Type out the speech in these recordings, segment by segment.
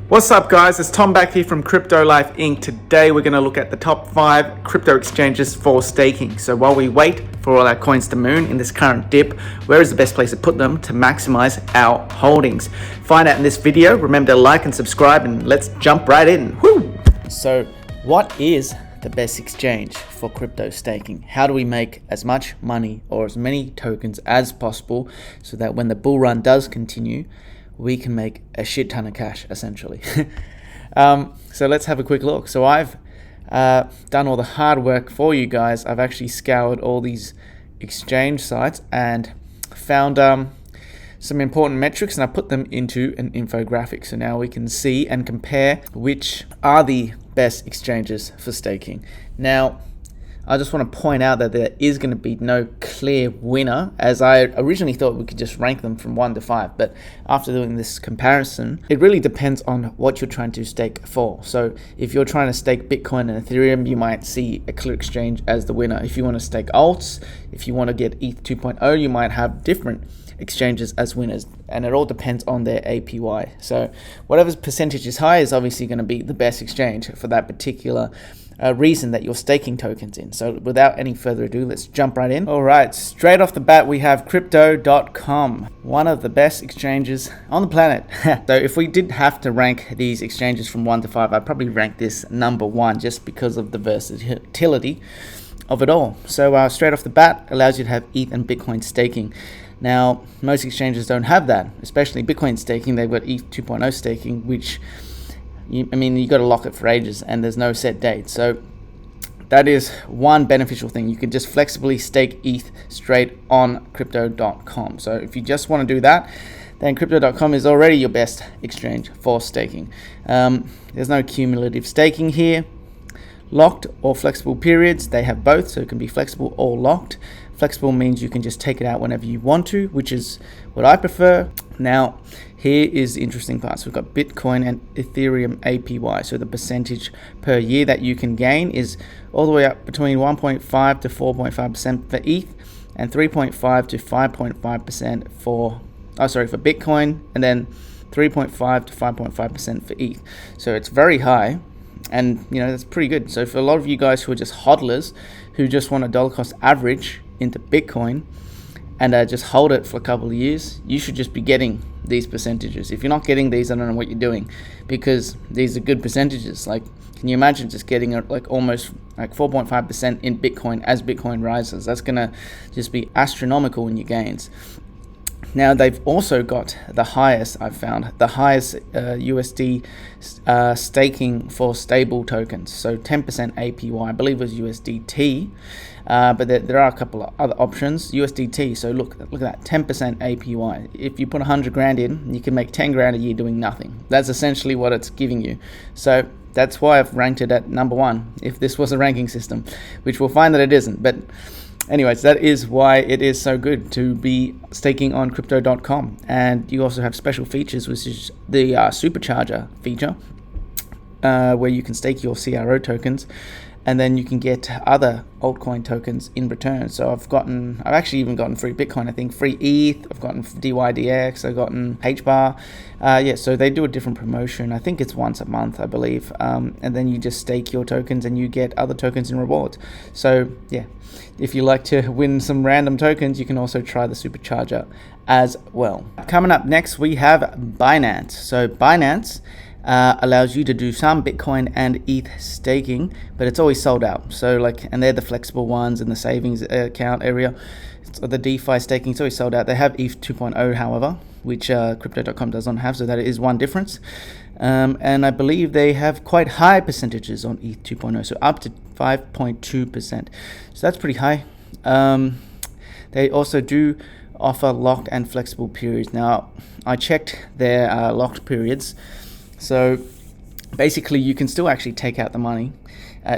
What's up guys, it's Tom back here from Crypto Life Inc. Today we're going to look at the top 5 crypto exchanges for staking. So while we wait for all our coins to moon in this current dip, where is the best place to put them to maximize our holdings? Find out in this video. Remember to like and subscribe, and let's jump right in. Woo! So what is the best exchange for crypto staking? How do we make as much money or as many tokens as possible so that when the bull run does continue, we can make a shit ton of cash, essentially? So let's have a quick look. So I've done all the hard work for you guys. I've actually scoured all these exchange sites and found some important metrics, and I put them into an infographic. So now we can see and compare which are the best exchanges for staking. Now, I just want to point out that there is going to be no clear winner, as I originally thought we could just rank them from 1 to 5. But after doing this comparison, it really depends on what you're trying to stake for. So if you're trying to stake Bitcoin and Ethereum, you might see a clear exchange as the winner. If you want to stake alts, if you want to get ETH 2.0, you might have different exchanges as winners, and it all depends on their APY. So whatever percentage is high is obviously going to be the best exchange for that particular reason that you're staking tokens in. So without any further ado, let's jump right in. All right, straight off the bat, we have Crypto.com, one of the best exchanges on the planet. So if we did have to rank these exchanges from 1 to 5, I'd probably rank this number 1 just because of the versatility of it all. So straight off the bat, allows you to have ETH and Bitcoin staking. Now, most exchanges don't have that, especially Bitcoin staking. They've got ETH 2.0 staking, which you got to lock it for ages, and there's no set date. So that is one beneficial thing. You can just flexibly stake ETH straight on Crypto.com. So if you just want to do that, then Crypto.com is already your best exchange for staking. There's no cumulative staking here. Locked or flexible periods, they have both, so it can be flexible or locked. Flexible means you can just take it out whenever you want to, which is what I prefer. Now, here is the interesting part. So we've got Bitcoin and Ethereum APY. So the percentage per year that you can gain is all the way up between 1.5 to 4.5% for ETH and 3.5 to 5.5% for Bitcoin, and then 3.5 to 5.5% for ETH. So it's very high. And that's pretty good. So for a lot of you guys who are just hodlers, who just want a dollar cost average into Bitcoin and just hold it for a couple of years, you should just be getting these percentages. If you're not getting these, I don't know what you're doing, because these are good percentages. Like, can you imagine just getting almost 4.5% in Bitcoin as Bitcoin rises? That's gonna just be astronomical in your gains. Now, they've also got the highest, I've found, the highest USD staking for stable tokens. So 10% APY, I believe it was USDT, but there are a couple of other options. USDT, so look at that, 10% APY. If you put 100 grand in, you can make 10 grand a year doing nothing. That's essentially what it's giving you. So that's why I've ranked it at number 1, if this was a ranking system, which we'll find that it isn't. But anyways, that is why it is so good to be staking on Crypto.com. And you also have special features, which is the supercharger feature, where you can stake your CRO tokens, and then you can get other altcoin tokens in return. So I've actually even gotten free Bitcoin, I think, free ETH, I've gotten DYDX, I've gotten HBAR. So they do a different promotion. I think it's once a month, I believe. And then you just stake your tokens and you get other tokens in rewards. So yeah, if you like to win some random tokens, you can also try the supercharger as well. Coming up next, we have Binance. So Binance allows you to do some Bitcoin and ETH staking, but it's always sold out. So and they're the flexible ones in the savings account area. The DeFi staking is always sold out. They have ETH 2.0, however, which Crypto.com does not have, so that is one difference. And I believe they have quite high percentages on ETH 2.0, so up to 5.2%. So that's pretty high. They also do offer locked and flexible periods. Now, I checked their locked periods. So basically, you can still actually take out the money,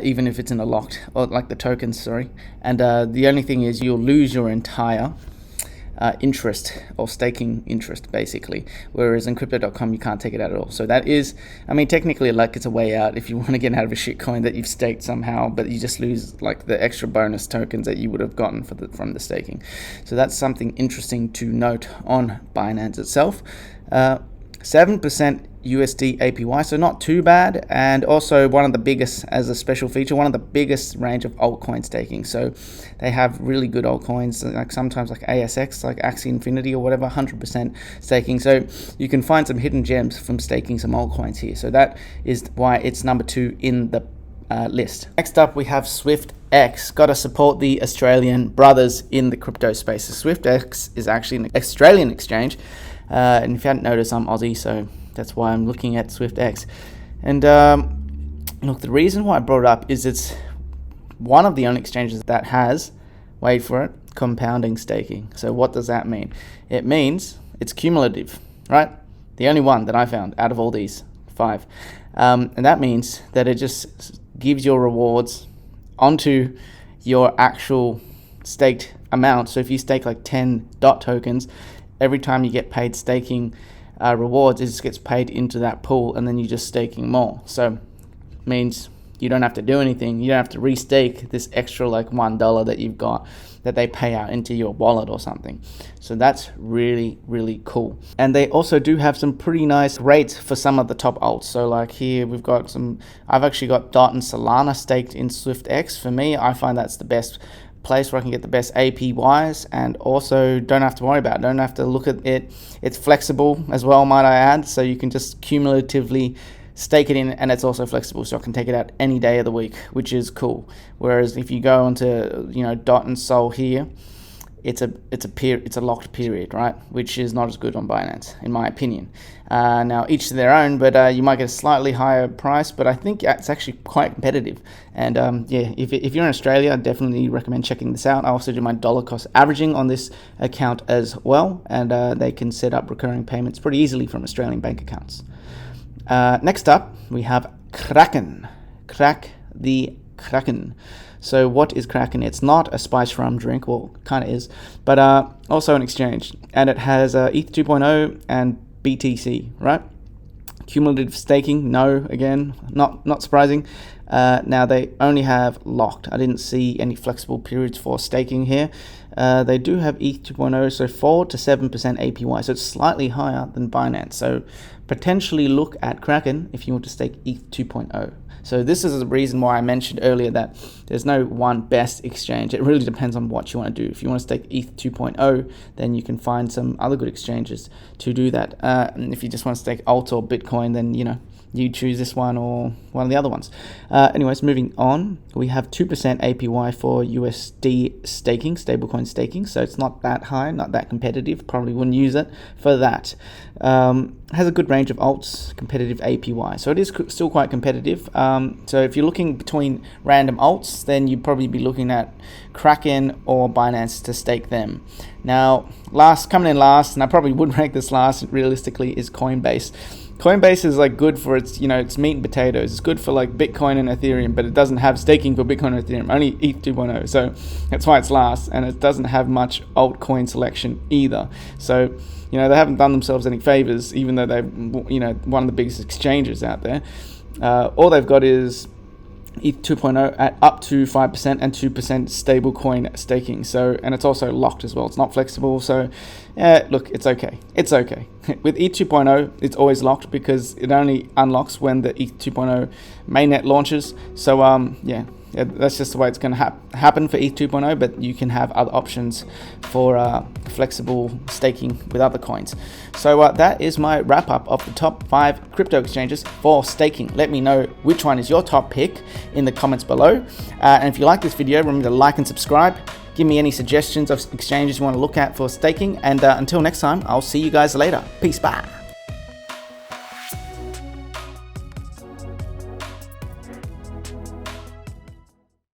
even if it's in a locked, or like the tokens, sorry. And the only thing is you'll lose your entire interest or staking interest, basically. Whereas in Crypto.com, you can't take it out at all. So that is, technically, it's a way out if you want to get out of a shit coin that you've staked somehow, but you just lose the extra bonus tokens that you would have gotten from the staking. So that's something interesting to note on Binance itself. 7% USD APY, so not too bad, and also one of the biggest, as a special feature, one of the biggest range of altcoin staking. So they have really good altcoins, like sometimes like ASX, like Axie Infinity or whatever, 100% staking. So you can find some hidden gems from staking some altcoins here. So that is why it's number 2 in the list. Next up, we have SwiftX. Got to support the Australian brothers in the crypto space. So SwiftX is actually an Australian exchange, and if you hadn't noticed, I'm Aussie, so that's why I'm looking at SwiftX. And look, the reason why I brought it up is it's one of the only exchanges that has, wait for it, compounding staking. So what does that mean? It means it's cumulative, right? The only one that I found out of all these 5. And that means that it just gives your rewards onto your actual staked amount. So if you stake like 10 DOT tokens, every time you get paid staking rewards, it just gets paid into that pool, and then you're just staking more. So it means you don't have to do anything. You don't have to restake this extra like $1 that you've got that they pay out into your wallet or something. So that's really, really cool. And they also do have some pretty nice rates for some of the top alts. So like here we've got some, I've actually got DOT and Solana staked in SwiftX. For me, I find that's the best place where I can get the best APYs, and also don't have to worry about it, don't have to look at it. It's flexible as well, might I add, so you can just cumulatively stake it in, and it's also flexible, so I can take it out any day of the week, which is cool. Whereas if you go onto, you know, DOT and Sol here, it's a locked period, right? Which is not as good on Binance, in my opinion. Now each to their own, but you might get a slightly higher price, but I think it's actually quite competitive. And yeah, if you're in Australia, I definitely recommend checking this out. I also do my dollar cost averaging on this account as well, and they can set up recurring payments pretty easily from Australian bank accounts. Next up, we have Kraken. Kraken. So what is Kraken? It's not a spice rum drink, well, kind of is, but also an exchange, and it has ETH 2.0 and BTC, right? Cumulative staking, no, again, not surprising. Now they only have locked. I didn't see any flexible periods for staking here. They do have ETH 2.0, so 4 to 7% APY, so it's slightly higher than Binance. So potentially look at Kraken if you want to stake ETH 2.0. So this is the reason why I mentioned earlier that there's no one best exchange. It really depends on what you want to do. If you want to stake ETH 2.0, then you can find some other good exchanges to do that. And if you just want to stake Alt or Bitcoin, then, you know, you choose this one or one of the other ones. Anyways, moving on, we have 2% APY for USD staking, stablecoin staking. So it's not that high, not that competitive. Probably wouldn't use it for that. Has a good range of alts, competitive APY. So it is still quite competitive. So if you're looking between random alts, then you'd probably be looking at Kraken or Binance to stake them. Now, coming in last, and I probably would rank this last realistically, is Coinbase. Coinbase is like good for its, you know, its meat and potatoes. It's good for like Bitcoin and Ethereum, but it doesn't have staking for Bitcoin and Ethereum, only ETH 2.0. So that's why it's last, and it doesn't have much altcoin selection either. So, you know, they haven't done themselves any favors, even though they're, you know, one of the biggest exchanges out there. All they've got is ETH 2.0 at up to 5% and 2% stablecoin staking. So, and it's also locked as well. It's not flexible. So, look, it's okay. It's okay. With ETH 2.0, it's always locked because it only unlocks when the ETH 2.0 mainnet launches. So, yeah, that's just the way it's going to happen for ETH 2.0, but you can have other options for flexible staking with other coins. So that is my wrap up of the top 5 crypto exchanges for staking. Let me know which one is your top pick in the comments below. And if you like this video, remember to like and subscribe. Give me any suggestions of exchanges you want to look at for staking. And until next time, I'll see you guys later. Peace, bye.